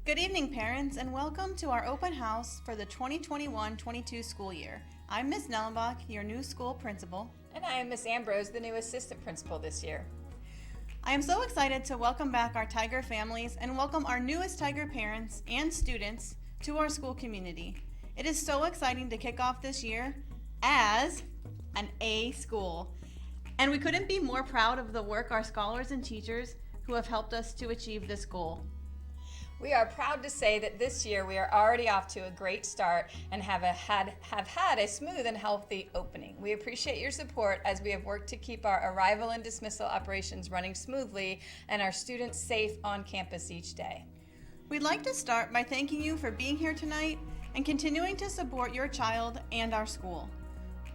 Good evening, parents, and welcome to our open house for the 2021-22 school year. I'm Miss Nellenbach, your new school principal. And I am Miss Ambrose, the new assistant principal this year. I am so excited to welcome back our Tiger families and welcome our newest Tiger parents and students to our school community. It is so exciting to kick off this year as an A school. And we couldn't be more proud of the work our scholars and teachers who have helped us to achieve this goal. We are proud to say that this year we are already off to a great start and have had a smooth and healthy opening. We appreciate your support as we have worked to keep our arrival and dismissal operations running smoothly and our students safe on campus each day. We'd like to start by thanking you for being here tonight and continuing to support your child and our school.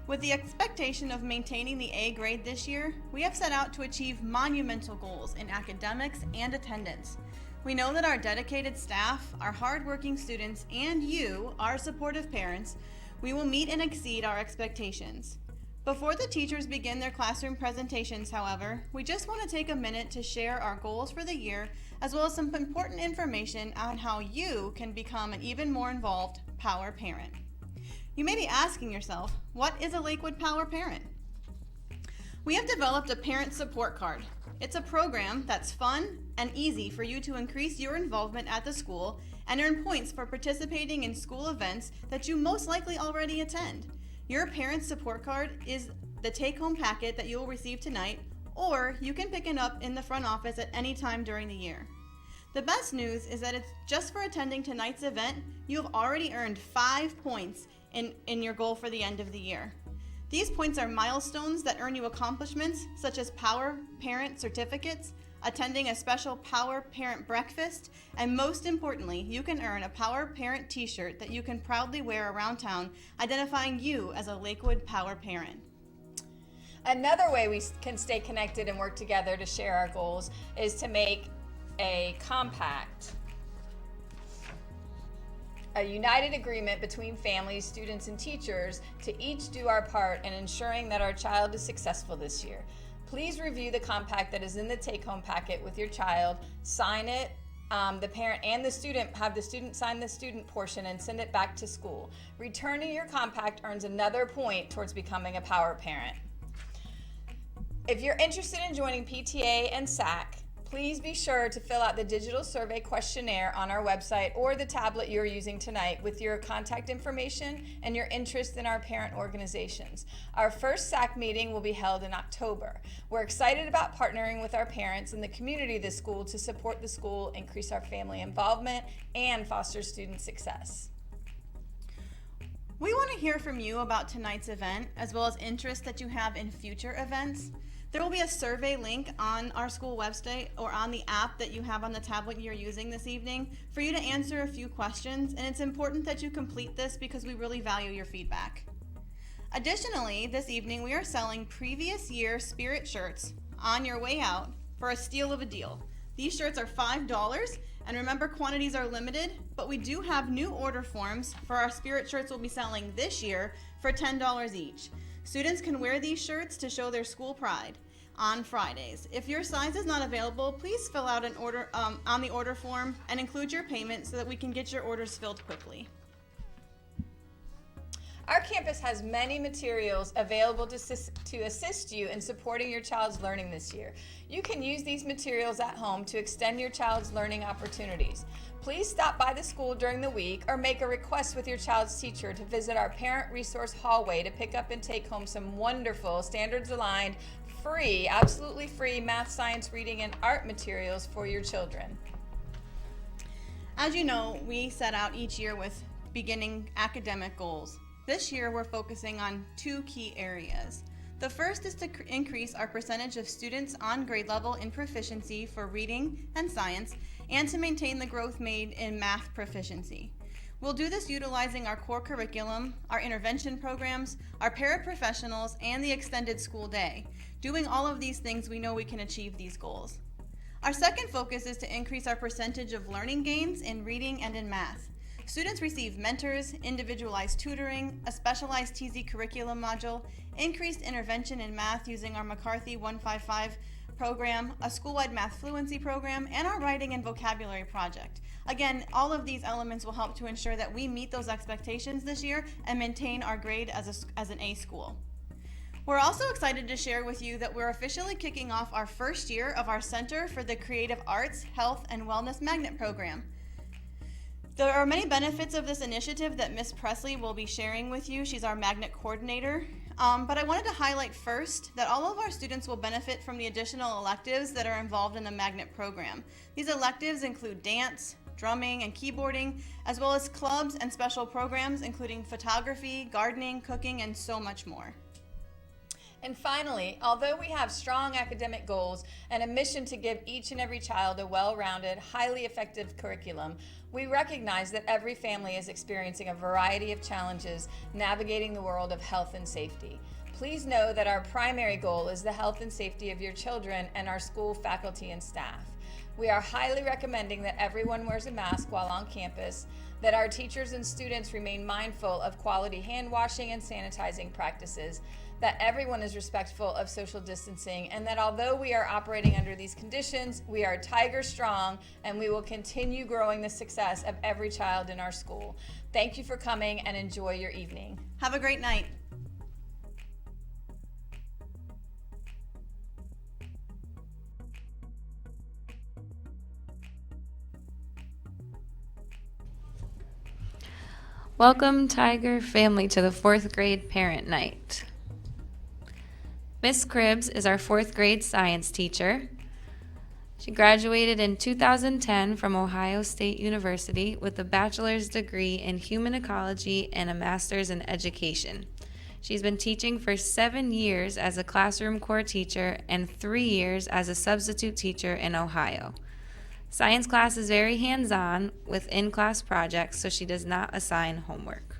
With the expectation of maintaining the A grade this year, we have set out to achieve monumental goals in academics and attendance. We know that our dedicated staff, our hardworking students, and you, our supportive parents, we will meet and exceed our expectations. Before the teachers begin their classroom presentations, however, we just want to take a minute to share our goals for the year, as well as some important information on how you can become an even more involved Power Parent. You may be asking yourself, what is a Lakewood Power Parent? We have developed a parent support card. It's a program that's fun and easy for you to increase your involvement at the school and earn points for participating in school events that you most likely already attend. Your parent support card is the take-home packet that you will receive tonight, or you can pick it up in the front office at any time during the year. The best news is that it's just for attending tonight's event, you have already earned 5 points in your goal for the end of the year. These points are milestones that earn you accomplishments such as Power Parent certificates, attending a special Power Parent breakfast, and most importantly, you can earn a Power Parent t-shirt that you can proudly wear around town, identifying you as a Lakewood Power Parent. Another way we can stay connected and work together to share our goals is to make a compact, a united agreement between families, students, and teachers to each do our part in ensuring that our child is successful this year. Please review the compact that is in the take-home packet with your child, sign it, the parent and the student, have the student sign the student portion and send it back to school. Returning your compact earns another point towards becoming a Power Parent. If you're interested in joining PTA and SAC, please be sure to fill out the digital survey questionnaire on our website or the tablet you're using tonight with your contact information and your interest in our parent organizations. Our first SAC meeting will be held in October. We're excited about partnering with our parents and the community of the school to support the school, increase our family involvement, and foster student success. We want to hear from you about tonight's event, as well as interest that you have in future events. There will be a survey link on our school website or on the app that you have on the tablet you're using this evening for you to answer a few questions, and it's important that you complete this because we really value your feedback. Additionally, this evening we are selling previous year Spirit shirts on your way out for a steal of a deal. These shirts are $5, and remember, quantities are limited, but we do have new order forms for our Spirit shirts we'll be selling this year for $10 each. Students can wear these shirts to show their school pride on Fridays. If your size is not available, please fill out an order on the order form and include your payment so that we can get your orders filled quickly. Our campus has many materials available to assist you in supporting your child's learning this year. You can use these materials at home to extend your child's learning opportunities. Please stop by the school during the week or make a request with your child's teacher to visit our parent resource hallway to pick up and take home some wonderful standards-aligned, free, absolutely free math, science, reading, and art materials for your children. As you know, we set out each year with beginning academic goals. This year, we're focusing on 2 key areas. The first is to increase our percentage of students on grade level in proficiency for reading and science, and to maintain the growth made in math proficiency. We'll do this utilizing our core curriculum, our intervention programs, our paraprofessionals, and the extended school day. Doing all of these things, we know we can achieve these goals. Our second focus is to increase our percentage of learning gains in reading and in math. Students receive mentors, individualized tutoring, a specialized TZ curriculum module, increased intervention in math using our McCarthy 155 program, a school-wide math fluency program, and our writing and vocabulary project. Again, all of these elements will help to ensure that we meet those expectations this year and maintain our grade as an A school. We're also excited to share with you that we're officially kicking off our first year of our Center for the Creative Arts, Health, and Wellness Magnet Program. There are many benefits of this initiative that Ms. Presley will be sharing with you. She's our magnet coordinator. But I wanted to highlight first that all of our students will benefit from the additional electives that are involved in the magnet program. These electives include dance, drumming, and keyboarding, as well as clubs and special programs including photography, gardening, cooking, and so much more. And finally, although we have strong academic goals and a mission to give each and every child a well-rounded, highly effective curriculum, we recognize that every family is experiencing a variety of challenges navigating the world of health and safety. Please know that our primary goal is the health and safety of your children and our school faculty and staff. We are highly recommending that everyone wears a mask while on campus, that our teachers and students remain mindful of quality hand washing and sanitizing practices, that everyone is respectful of social distancing, and that although we are operating under these conditions, we are Tiger strong and we will continue growing the success of every child in our school. Thank you for coming and enjoy your evening. Have a great night. Welcome, Tiger family, to the 4th grade parent night. Miss Cribbs is our 4th grade science teacher. She graduated in 2010 from Ohio State University with a bachelor's degree in human ecology and a master's in education. She's been teaching for 7 years as a classroom core teacher and 3 years as a substitute teacher in Ohio. Science class is very hands-on with in-class projects, so she does not assign homework.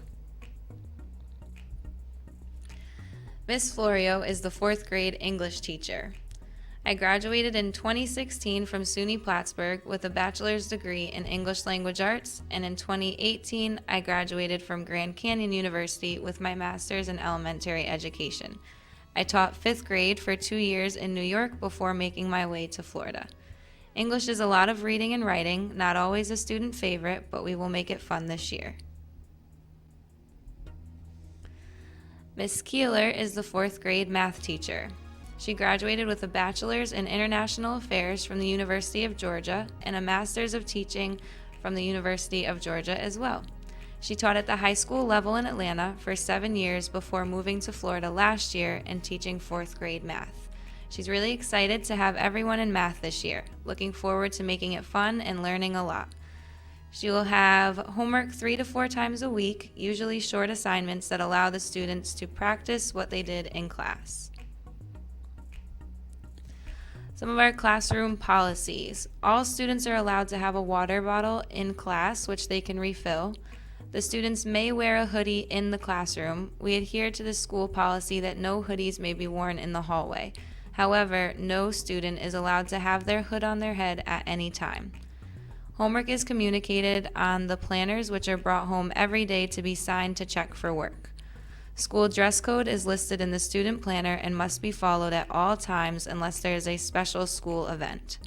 Miss Florio is the 4th grade English teacher. I graduated in 2016 from SUNY Plattsburgh with a bachelor's degree in English Language Arts, and in 2018 I graduated from Grand Canyon University with my master's in elementary education. I taught 5th grade for 2 years in New York before making my way to Florida. English is a lot of reading and writing, not always a student favorite, but we will make it fun this year. Miss Keeler is the 4th grade math teacher. She graduated with a bachelor's in international affairs from the University of Georgia and a master's of teaching from the University of Georgia as well. She taught at the high school level in Atlanta for 7 years before moving to Florida last year and teaching 4th grade math. She's really excited to have everyone in math this year, looking forward to making it fun and learning a lot. She will have homework 3 to 4 times a week, usually short assignments that allow the students to practice what they did in class. Some of our classroom policies. All students are allowed to have a water bottle in class, which they can refill. The students may wear a hoodie in the classroom. We adhere to the school policy that no hoodies may be worn in the hallway. However, no student is allowed to have their hood on their head at any time. Homework is communicated on the planners, which are brought home every day to be signed to check for work. School dress code is listed in the student planner and must be followed at all times unless there is a special school event.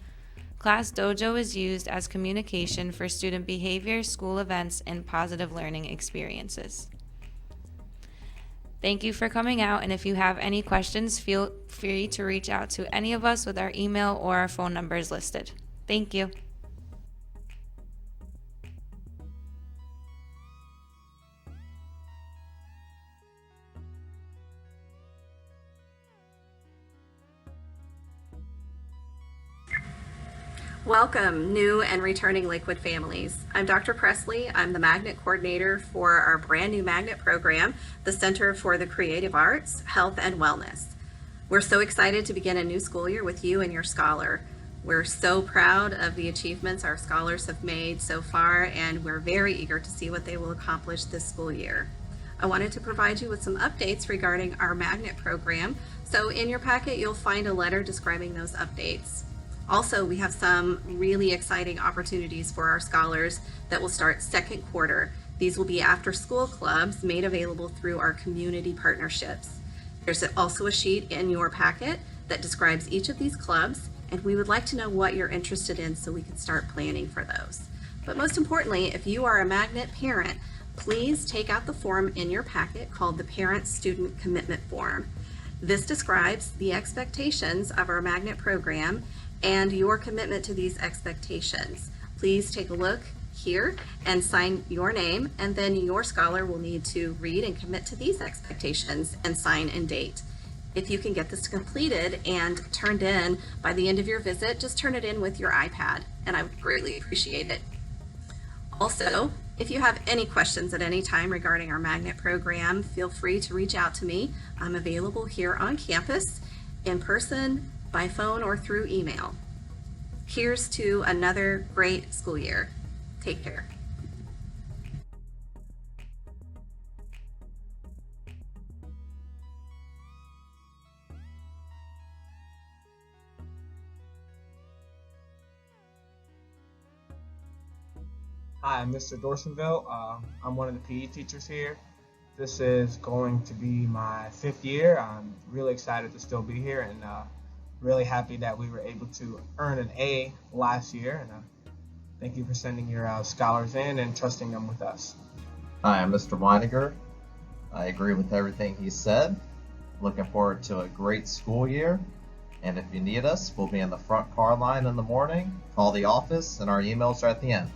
Class Dojo is used as communication for student behavior, school events, and positive learning experiences. Thank you for coming out, and if you have any questions, feel free to reach out to any of us with our email or our phone numbers listed. Thank you. Welcome, new and returning Lakewood families. I'm Dr. Presley. I'm the magnet coordinator for our brand new magnet program, the Center for the Creative Arts, Health, and Wellness. We're so excited to begin a new school year with you and your scholar. We're so proud of the achievements our scholars have made so far, and we're very eager to see what they will accomplish this school year. I wanted to provide you with some updates regarding our magnet program. So in your packet, you'll find a letter describing those updates. Also, we have some really exciting opportunities for our scholars that will start second quarter. These will be after-school clubs made available through our community partnerships. There's also a sheet in your packet that describes each of these clubs, and we would like to know what you're interested in so we can start planning for those. But most importantly, if you are a Magnet parent, please take out the form in your packet called the Parent-Student Commitment Form. This describes the expectations of our Magnet program and your commitment to these expectations. Please take a look here and sign your name, and then your scholar will need to read and commit to these expectations and sign and date. If you can get this completed and turned in by the end of your visit, just turn it in with your iPad, and I would greatly appreciate it. Also, if you have any questions at any time regarding our Magnet program, feel free to reach out to me. I'm available here on campus, in person, by phone, or through email. Here's to another great school year. Take care. Hi, I'm Mr. Dorsonville. I'm one of the PE teachers here. This is going to be my 5th year. I'm really excited to still be here, and really happy that we were able to earn an A last year. And thank you for sending your scholars in and trusting them with us. Hi, I'm Mr. Weiniger. I agree with everything he said. Looking forward to a great school year. And if you need us, we'll be in the front car line in the morning. Call the office, and our emails are at the end.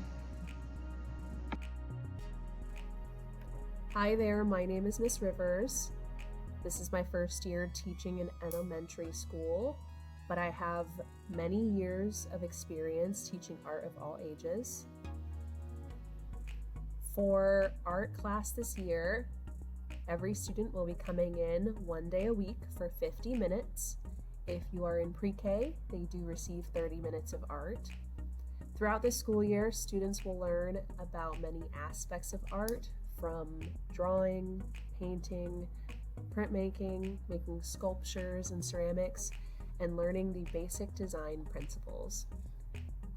Hi there, my name is Miss Rivers. This is my first year teaching in elementary school, but I have many years of experience teaching art of all ages. For art class this year, every student will be coming in 1 day a week for 50 minutes. If you are in pre-K, they do receive 30 minutes of art. Throughout the school year, students will learn about many aspects of art, from drawing, painting, printmaking, making sculptures and ceramics, and learning the basic design principles.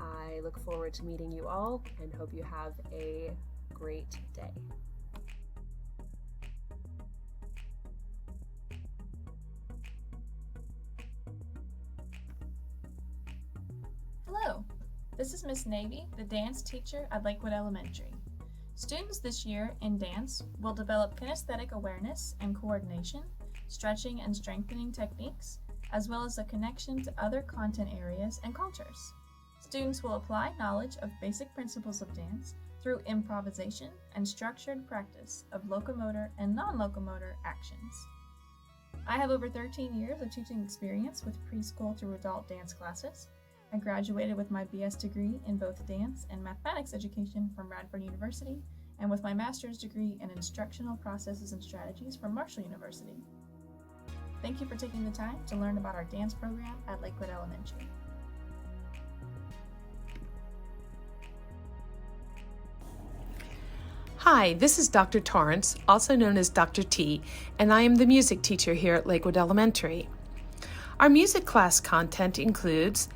I look forward to meeting you all and hope you have a great day. Hello, this is Miss Navy, the dance teacher at Lakewood Elementary. Students this year in dance will develop kinesthetic awareness and coordination, stretching and strengthening techniques, as well as a connection to other content areas and cultures. Students will apply knowledge of basic principles of dance through improvisation and structured practice of locomotor and non-locomotor actions. I have over 13 years of teaching experience with preschool through adult dance classes. I graduated with my BS degree in both dance and mathematics education from Radford University, and with my master's degree in instructional processes and strategies from Marshall University. Thank you for taking the time to learn about our dance program at Lakewood Elementary. Hi, this is Dr. Torrance, also known as Dr. T, and I am the music teacher here at Lakewood Elementary. Our music class content includes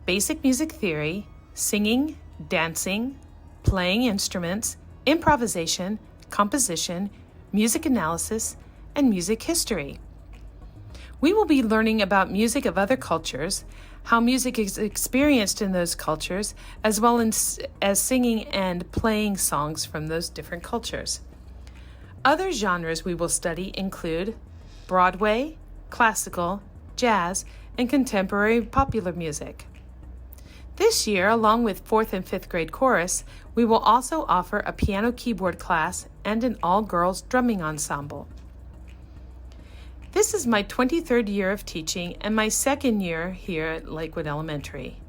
basic music theory, singing, dancing, playing instruments, improvisation, composition, music analysis, and music history. We will be learning about music of other cultures, how music is experienced in those cultures, as well as singing and playing songs from those different cultures. Other genres we will study include Broadway, classical, jazz, and contemporary popular music. This year, along with 4th and 5th grade chorus, we will also offer a piano keyboard class and an all-girls drumming ensemble. This is my 23rd year of teaching and my 2nd year here at Lakewood Elementary.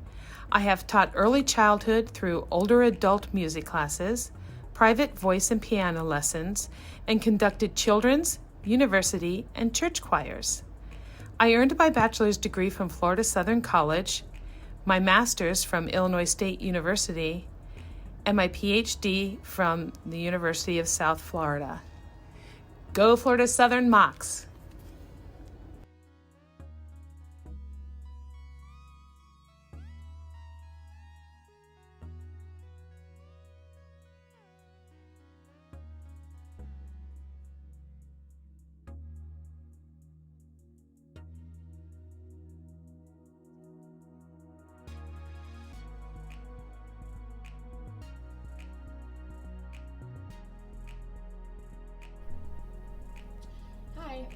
I have taught early childhood through older adult music classes, private voice and piano lessons, and conducted children's, university, and church choirs. I earned my bachelor's degree from Florida Southern College, my master's from Illinois State University, and my PhD from the University of South Florida. Go Florida Southern Mocs!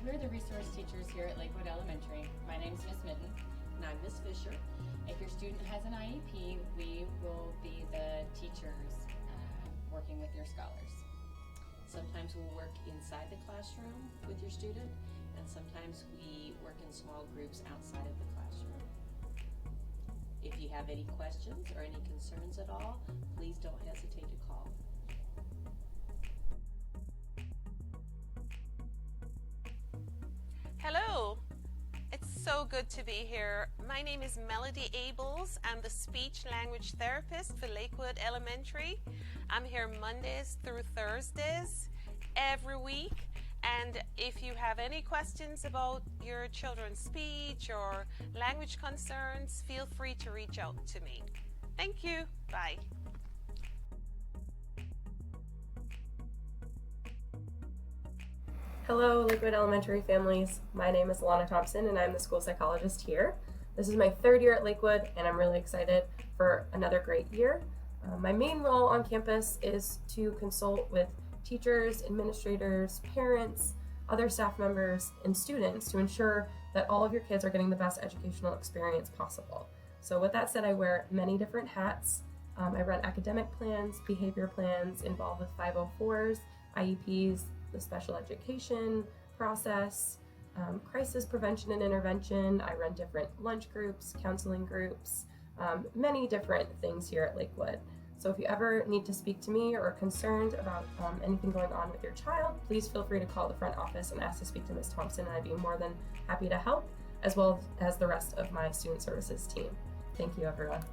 we're the resource teachers here at Lakewood Elementary. My name's Miss Mitten. And I'm Miss Fisher. If your student has an IEP, we will be the teachers working with your scholars. Sometimes we'll work inside the classroom with your student, and sometimes we work in small groups outside of the classroom. If you have any questions or any concerns at all, please don't hesitate to call. Hello, it's so good to be here. My name is Melody Abels. I'm the speech language therapist for Lakewood Elementary. I'm here Mondays through Thursdays every week. And if you have any questions about your children's speech or language concerns, feel free to reach out to me. Thank you. Bye. Hello, Lakewood Elementary families. My name is Lana Thompson, and I'm the school psychologist here. This is my third year at Lakewood, and I'm really excited for another great year. My main role on campus is to consult with teachers, administrators, parents, other staff members, and students to ensure that all of your kids are getting the best educational experience possible. So with that said, I wear many different hats. I run academic plans, behavior plans, involved with 504s, IEPs, the special education process, crisis prevention and intervention. I run different lunch groups, counseling groups, many different things here at Lakewood. So if you ever need to speak to me or are concerned about anything going on with your child, please feel free to call the front office and ask to speak to Ms. Thompson, and I'd be more than happy to help, as well as the rest of my student services team. Thank you, everyone.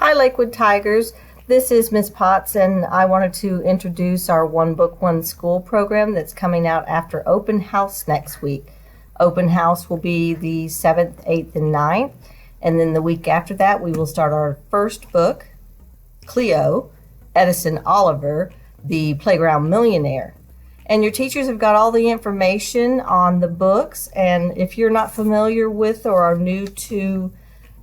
Hi Lakewood Tigers, this is Miss Potts, and I wanted to introduce our One Book, One School program that's coming out after Open House next week. Open House will be the 7th, 8th, and 9th, and then the week after that we will start our first book, Cleo, Edison Oliver, the Playground Millionaire. And your teachers have got all the information on the books, and if you're not familiar with or are new to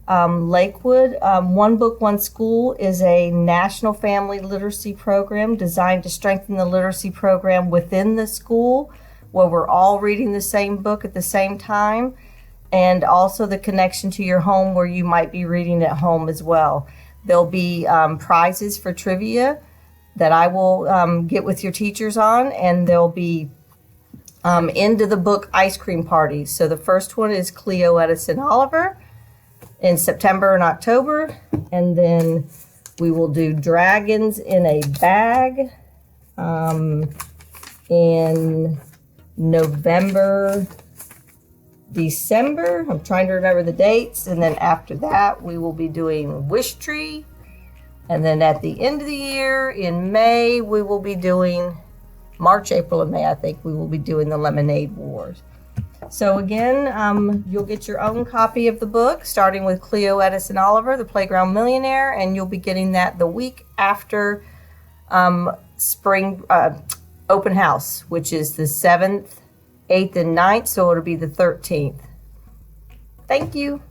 Lakewood, One Book, One School is a national family literacy program designed to strengthen the literacy program within the school, where we're all reading the same book at the same time, and also the connection to your home where you might be reading at home as well. There'll be prizes for trivia that I will get with your teachers on, and there'll be end of the book ice cream parties. So the first one is Cleo, Edison Oliver in September and October, and then we will do Dragons in a Bag in November, December. I'm trying to remember the dates, and then after that we will be doing Wish Tree, and then at the end of the year in May we will be doing March, April, and May. I think we will be doing the Lemonade Wars. So again, you'll get your own copy of the book, starting with Cleo, Edison Oliver, the Playground Millionaire, and you'll be getting that the week after spring open house, which is the 7th, 8th, and 9th, so it'll be the 13th. Thank you.